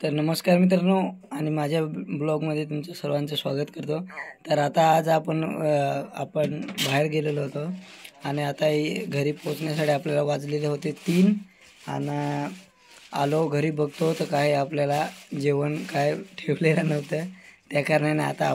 तर नमस्कार मित्रांनो आणि माझ्या ब्लॉगमध्ये तुमचं सर्वांचं स्वागत करतो। तर आता आज आपण बाहेर गेलेलो होतो आणि आता घरी पोहोचण्यासाठी आपल्याला वाजलेले होते 3 आणि आलो घरी बघतो तर काय आपल्याला जेवण काय ठेवलेलं नव्हतं। त्या कारणाने आता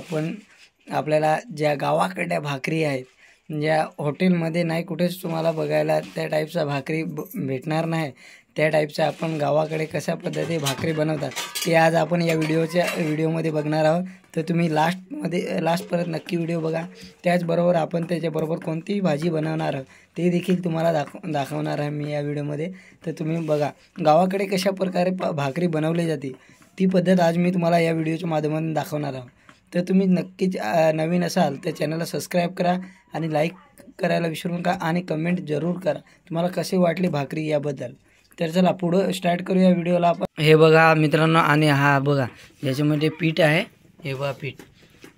आपल्याला ज्या गावाकडल्या भाकरी आहेत ज्या हॉटेलमध्ये नाही कुठेच तुम्हाला बघायला त्या टाईपचा भाकरी भेटणार नाही, त्या टाईपचा आपण गावाकडे कशा पद्धती भाकरी बनवतात ते आज आपण या व्हिडिओमध्ये बघणार आहोत। तर तुम्ही लास्टपर्यंत नक्की व्हिडिओ बघा। त्याचबरोबर आपण त्याच्याबरोबर कोणतीही भाजी बनवणार आहोत ते देखील तुम्हाला दाखवणार आहे मी या व्हिडिओमध्ये। तर तुम्ही बघा गावाकडे कशा प्रकारे भाकरी बनवली जाते ती पद्धत आज मी तुम्हाला या व्हिडिओच्या माध्यमातून दाखवणार आहोत। तर तुम्ही नक्कीच नवीन असाल तर चॅनलला सबस्क्राईब करा आणि लाईक करायला विसरू नका आणि कमेंट जरूर करा तुम्हाला कशी वाटली भाकरी याबद्दल। तर चला पुढे स्टार्ट करूया व्हिडिओला आपण। हे बघा मित्रांनो आणि हा बघा याच्यामध्ये पीठ आहे, हे बघा पीठ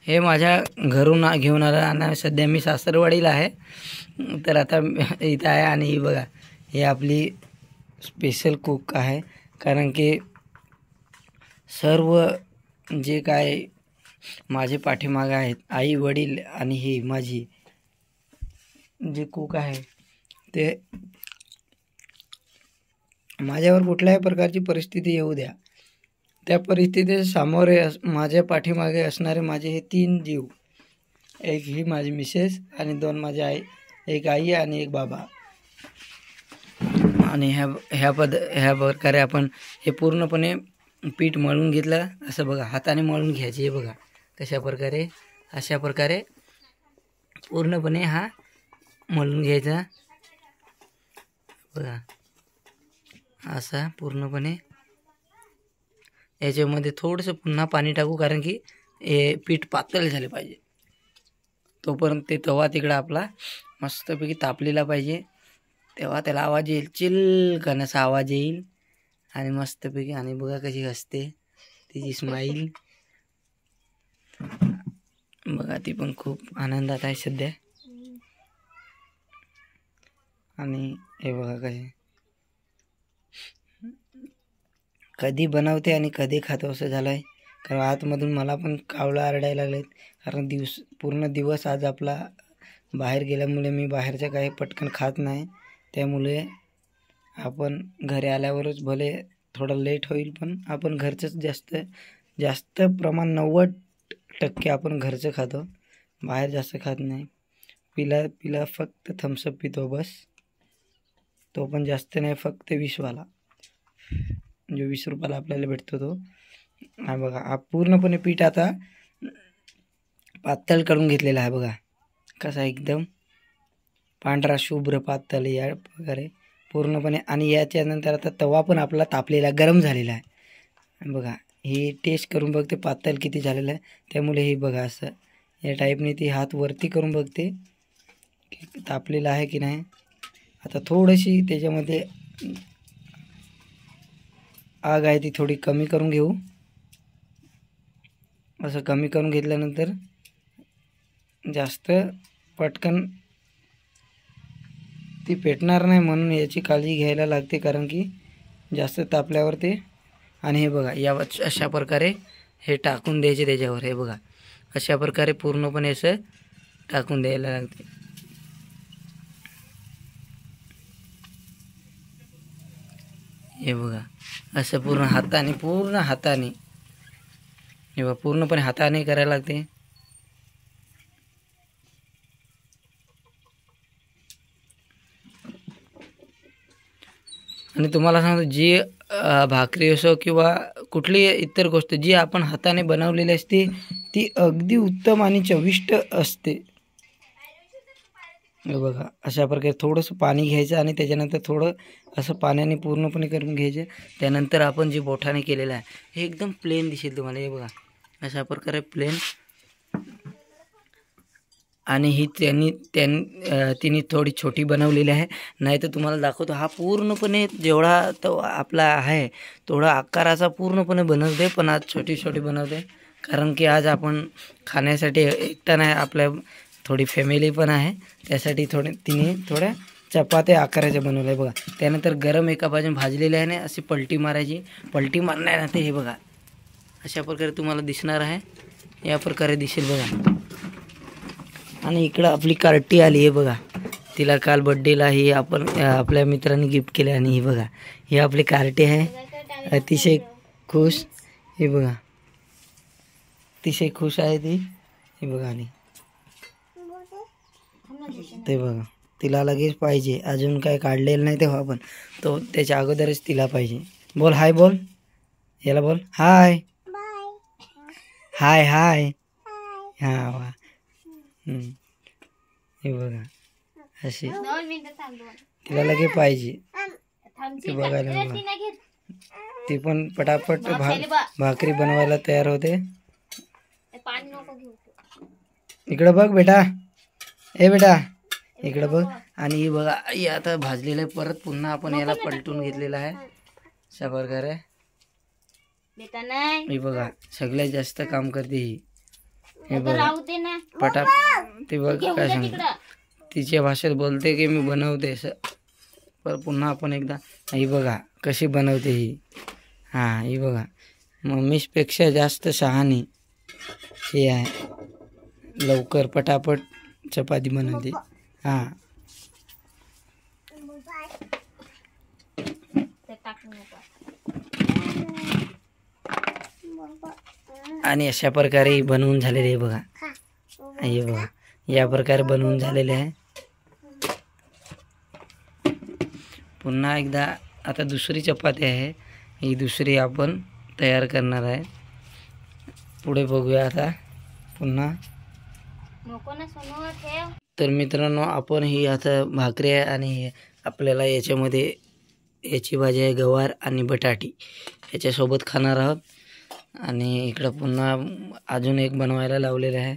हे माझ्या घरून घेऊन आलं आणि सध्या मी सासरवाडीला आहे। तर आता इथं आहे आणि ही बघा हे आपली स्पेशल कुक आहे, कारण की सर्व जे काय माझे पाठीमागे आहेत आई वडील आणि ही माझी जे कुक आहे ते माझ्यावर कुठल्याही प्रकारची परिस्थिती येऊ द्या त्या परिस्थितीच्या सामोरे माझ्या पाठीमागे असणारे माझे हे 3 जीव, एक ही माझी मिसेस आणि 2 माझे आई, एक आई आणि एक बाबा। आणि ह्या प्रकारे आपण हे पूर्णपणे पीठ मळून घेतलं असं बघा, हाताने मळून घ्यायचे। हे बघा कशा प्रकारे अशा प्रकारे पूर्णपणे हा मळून घ्यायचा बघा असा पूर्णपणे। याच्यामध्ये थोडंसं पुन्हा पाणी टाकू कारण की हे पीठ पातळ झाले पाहिजे, तोपर्यंत ते तवा तिकडं आपला मस्तपैकी तापलेला पाहिजे, तेव्हा त्याला आवाज येईल, चिलकन असा आवाज येईल आणि मस्तपैकी। आणि बघा कशी हसते तिची स्माईल बघा, ती पण खूप आनंदात आहे सध्या। आणि हे बघा कधी बनवते आणि कधी खातो असं झालं आहे, कारण आतमधून मला पण कावळं आरडायला लागलेत, कारण पूर्ण दिवस आज आपला बाहेर गेल्यामुळे मी बाहेरचं काही पटकन खात नाही। त्यामुळे आपण घरी आल्यावरच भले थोडं लेट होईल पण आपण घरचंच जास्त प्रमाण 90% आपण घरचं खातो, बाहेर जास्त खात नाही। पिला फक्त थम्सअप पितो बस, तो पण जास्त नाही, फक्त 20वाला जो 20 रुपयाला आपल्याला भेटतो तो। हा बघा हा पूर्णपणे पीठ आता पातळ करून घेतलेला आहे बघा कसा एकदम पांढरा शुभ्र पातळ या प्रकारे पूर्णपणे। आणि याच्यानंतर आता तवा पण आपला तापलेला गरम झालेला आहे बघा, ही टेस्ट करून बघते पातळ किती झालेलं आहे। त्यामुळे हे बघा असं या टाईपने ती हात वरती करून बघते की तापलेला आहे की नाही। आता थोडीशी त्याच्यामध्ये आग आहे ती थोडी कमी करून घेऊ, असं कमी करून घेतल्यानंतर जास्त पटकन ती पेटणार नाही म्हणून याची काळजी घ्यायला लागते, कारण की जास्त तापल्यावर ते। आणि हे बघा या अशा प्रकारे हे टाकून द्यायचे त्याच्यावर, हे बघा अशा प्रकारे पूर्णपणे असं टाकून द्यायला लागते। हे बघा असं पूर्ण हाताने हे बघा पूर्णपणे हाताने करायला लागते। आणि तुम्हाला सांगतो जी भाकरी असो किंवा कुठली इतर गोष्ट जी आपण हाताने बनवलेली असते ती अगदी उत्तम आणि चविष्ट असते। बघा अशा प्रकारे थोडंसं पाणी घ्यायचं आणि त्याच्यानंतर थोडं असं पाण्याने पूर्णपणे करून घ्यायचं। त्यानंतर आपण जे बोटाने केलेलं आहे हे एकदम प्लेन दिसेल तुम्हाला, हे बघा अशा प्रकारे प्लेन। आणि ही तिने थोडी छोटी बनवलेली आहे, नाही तर तुम्हाला दाखवतो हा पूर्णपणे जेवढा तो आपला आहे तेवढा आकाराचा पूर्णपणे बनवते, पण आज छोटी बनवते कारण की आज आपण खाण्यासाठी एकटा नाही, आपल्या थोडी फॅमिली पण आहे, त्यासाठी तिने थोड्या चपात्या आकाराच्या बनवल्या बघा. त्यानंतर गरम एका बाजूने भाजलेले आहे ना, अशी पलटी मारायची. पलटी मारण्यानंतर हे बघा अशा प्रकारे तुम्हाला दिसणार आहे. या प्रकारे दिसेल बघा. आणि इकडं आपली कार्टी आली आहे बघा. तिला काल बड्डेला ही आपण आपल्या मित्रांनी गिफ्ट केले. आणि ही बघा ही आपली कार्टी आहे. अतिशय खुश. हे बघा अतिशय खुश आहे ती. हे बघा आली ते बघा. तिला लगेच पाहिजे. अजून काय काढलेलं नाही तेव्हा आपण तो त्याच्या अगोदरच तिला पाहिजे. बोल हाय. बोल याला बोल हाय. हाय हाय. हा वा. हे बघा अशी तिला लगे पाहिजे. ते बघायला बघा. ती पण पटापट भाकरी बनवायला तयार होते. इकडं बघ बेटा. ए बेटा इकडं बघ. आणि ही बघा ही आता भाजलेलं आहे. परत पुन्हा आपण याला पलटून घेतलेलं आहे अशा प्रकारे. ही बघा सगळ्यात जास्त काम करते ही. हे बघा पटा ते बघ काय सांग तिच्या भाषेत बोलते की मी बनवते असं. पर पुन्हा आपण एकदा ही बघा कशी बनवते ही. हां ही बघा मम्मीपेक्षा जास्त शहाणी हे आहे. लवकर पटापट चपाती बनवते. हां आणि अशा प्रकारे बनवून झालेले आहे बघा. हे बघा या प्रकारे बनवून झालेले आहे. पुन्हा एकदा आता दुसरी चपाती आहे. ही दुसरी आपण तयार करणार आहे. पुढे बघूया आता पुन्हा. तर मित्रांनो आपण ही आता भाकरी आहे. आणि आपल्याला याच्यामध्ये याची भाजी आहे गवार आणि बटाटी याच्यासोबत खाणार आहोत. आणि इकडं पुन्हा अजून एक बनवायला लावलेलं आहे.